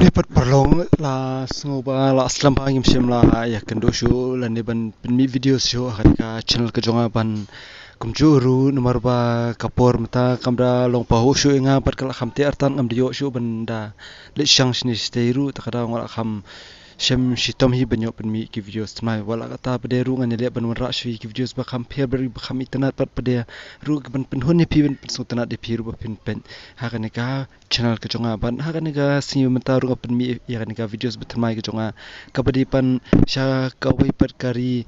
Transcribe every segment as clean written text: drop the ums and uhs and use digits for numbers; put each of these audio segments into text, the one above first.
Lipat perlong la sengoba la aslam pa ngim sem la ya kendo show la ne ban mi video show akan ka channel ke jonga ban kumjuru nomor ba kapor mata kamra long pa ho show inga pat kala khamte artan ngam dio show banda le shang shni steiru takada ngala kham shem shitom hi banyo pen mi ki videos tmai wala kata pade ru ngane le ban ra shwi ki videos ba kham pher ber ba kham itana pat pade ru ban pen hon ni pi ban sutana de phi ru ba pin pen ha kan ka channel ke jonga ban ha kan ka si mata ru pen mi ya kan ka videos ba tmai ke jonga kabadi pan sha ka wai pat kari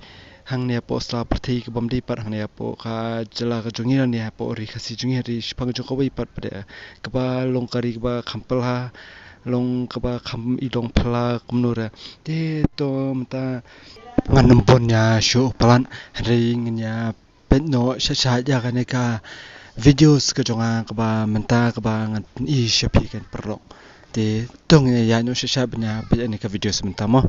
hang ne po sla prathei ke bam di pat hang ne po ka jala ka jongi ne po ri khasi jongi ri shpang jo ka wai pat pade ka ba long kari ka ba khampal ha long kaba kham idong phala kumnura te to mata nganum ponya show palan ring nya penno sha ja ka ne ka videos ka jonga kaba menta kaba ngan I shapi kan perlo te tong ya no sha bnya pe ne ka videos menta mo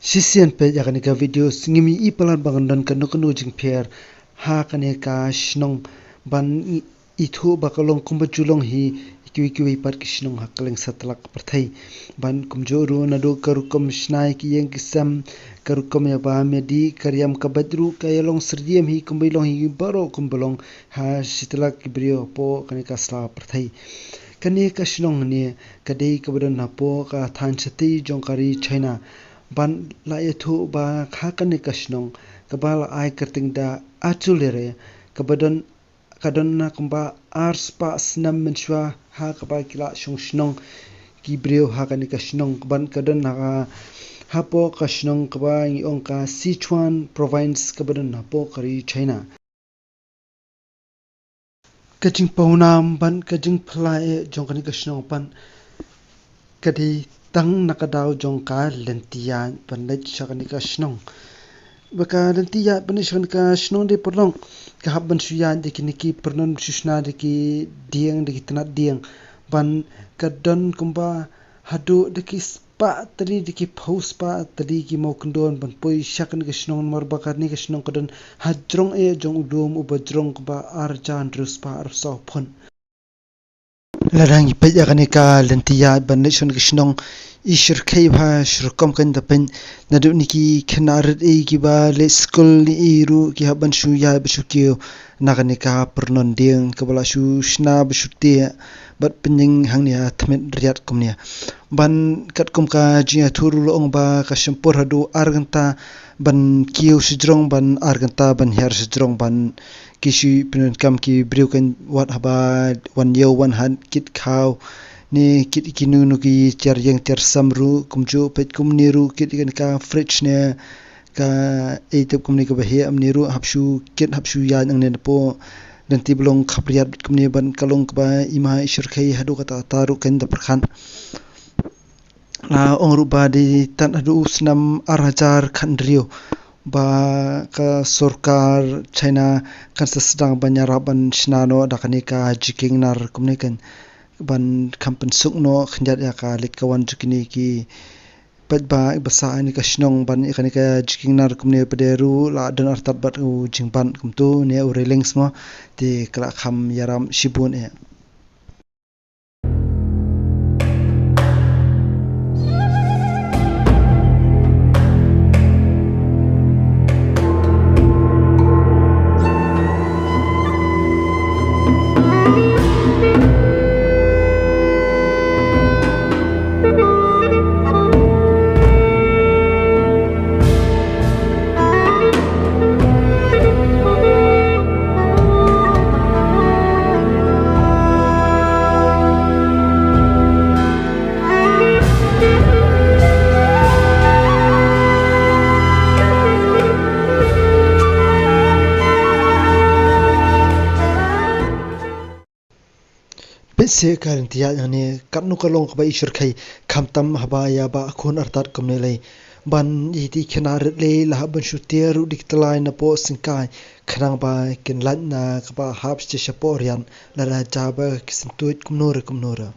sisian pe ya ka ne ka videos ngimi I palan bangan kan no jing pher ha ka ne ka shnong ban ithu bakalong kumba julong hi kiwi pat kishnong hakaleng satlak parthai ban kumjoru nadu karukom shnai ki yeng kisam karukom ya ba medi karyam kabadru kayalong srdiem hi kumbilong hi baro kumbalong ha sitlak kibrio po kanika sla parthai kani kashnong ne kadei kabadon na po ka than chati jongkari china ban la yathu ba kha kani kashnong kabala ai karting da achulere kabadon kadonna kumba ars pa snam menshwa ha kaba kila shungshnong kibreo ha kani kashnong ban kadonna ha po kashnong kaba ngi ongka Sichuan province kabadonna po kari China kajing paunam ban kajing phlai jongkani kashnong pan kadi tang nakadaw jongka lentiya pan lech shakani kashnong baka lentiya pan shakani kashnong de porlong kahaban suyan de kiniki pernon susna de ki dieng de tanat dieng ban kadon kumba hadu de ki spa tali de ki phos pa tali ki mokndon ban poi shakan ke snong mar bakar ni ke snong kadon hadrong e jong udum ubajrong ba arjan ruspa arsa phon larang pe ya kanika lentiya ban nation ke snong ishir khai bha shurkom kan dapen nadu niki khanar e ki ba le school ni iru ki haban shu ya bsukio naganika pernon ding kabala shu shna bshuti bat pening hangnia thmet riat kumnia ban kat kum ka jia thuru long ba ka shampur hadu arganta ban kiu sijrong ban arganta ban her sijrong ban kishi pinon kam ki breuken wat haba wan yew wan han kit khaw ni kit kinu nu ki char yeng ter samru kumju pet kumniru kit kan ka fridge ne ka etep kumni ka bahe amniru hapshu ya nang ne po nanti belong khapriat kumni ban kalong ka ba ima ishur khai hadu kata taru kan da perkhan la ongru ba di tan adu snam arhajar khandrio ba ka sorkar China kan sedang banyara ban snano dakani ka jiking nar kumni kan ban kampen sukno khnjat ya ka likawan jukini ki padba basa ani ka snong ban ikani ka jiking nar kumne pederu la don artat bat u jingban kumtu ne u railings mo ti kala kham yaram shibun e se karin tiya ne kapnu kalong ka ba ishur khai khamtam haba ya ba khon artat kamne lei ban yiti khanar le la ban shutier diktlai na po singkai khrang ba kin lan na ka ba hap che shaporian la ra jaba kisintuit kumnora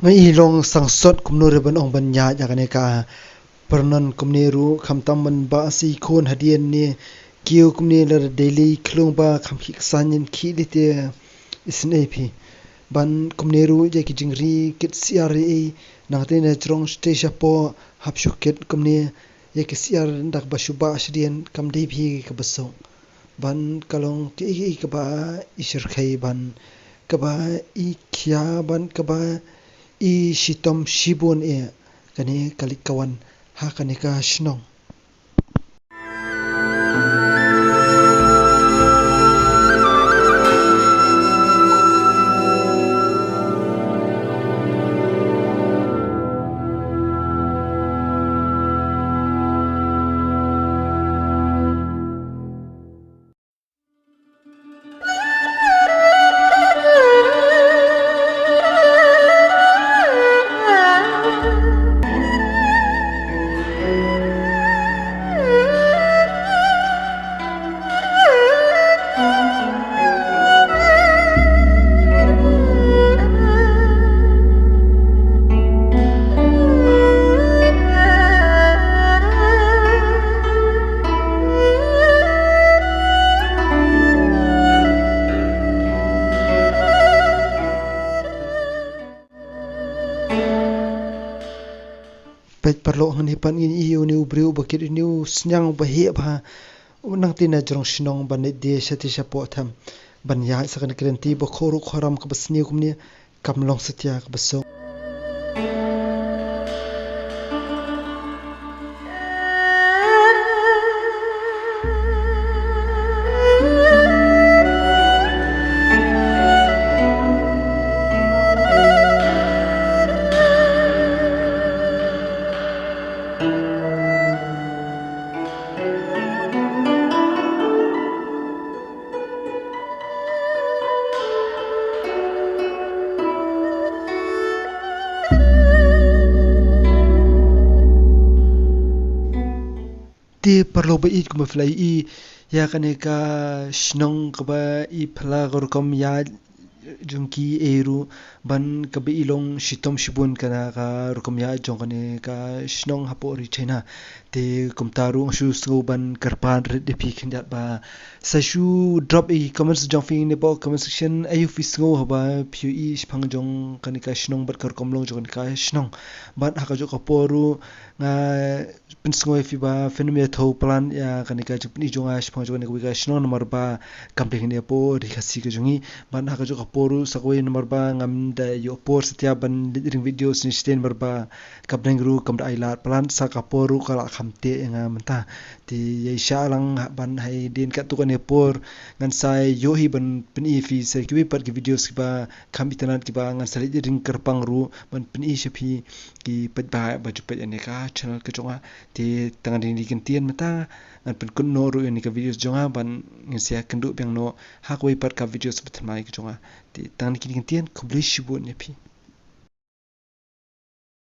ngai ilong sangsot kumnure ban ong ban nya yakane ka pernan kumneru khamtam man ba si khon hadian ni kiu kumne la daily khlung ba khamkhik sanin khilite isne phi ban kumneru je ki jingri kit siari nangte na trong stage po hapshuket kumne ye ki siar dak ba shuba shrian kamdei phi ka baso ban kalong ki ka ba ishir khai ban ka ba I khia ban ka ba I shitom shibun e kani kalikawan ha kani ka shnong pet parlo ngani pan in iu ni ubriu bakir ni snyang ba he ba unang tina jrong shnong ban de shati shapo tham ban ya sakan krenti ba khoru khoram ka basni kumni kamlong satya ka baso ti parlo ba it kuma flai I ya kane ka shnong ka ba I phla gor kom ya jungki eru ban ka ba ilong shitom shibun kana ka rukom ya jong kane ka shnong hapo ri chena te kumtaru shu sgo ban karpan red de phi khinda ba sa shu drop I comments jong fi ne bo comment section ayu fi sgo ba phu I phang jong kane ka shnong bat kar komlong jong ka shnong ban ha ka jo ka poru nga pinsngoi fi ba fenomena tho plan ya kanika chupni jonga shpang jone ko ga shnon number ba kampe ne po ri khasi ke jongi ban ha ka jo kaporu sakoi number ba ngam da yo por satya ban ring videos ni sten number ba kapdeng ru kam da ailat plan sa kaporu kala khamte nga manta ti ye sha lang ban hai din ka tu ne por ngan sai yo hi ban pni fi se ki par ki videos ki ba kham itanan ki ba ngan sali ring karpang ru ban pni she phi ki pat ba chupet ane ka channel ke jonga ti tangan ring dikin tien mata ngan pen kun no ru ni ka videos jonga ban ngsia kendu beng no ha koi par ka videos betmai ke jonga ti tangan dikin tien kublish bu ne phi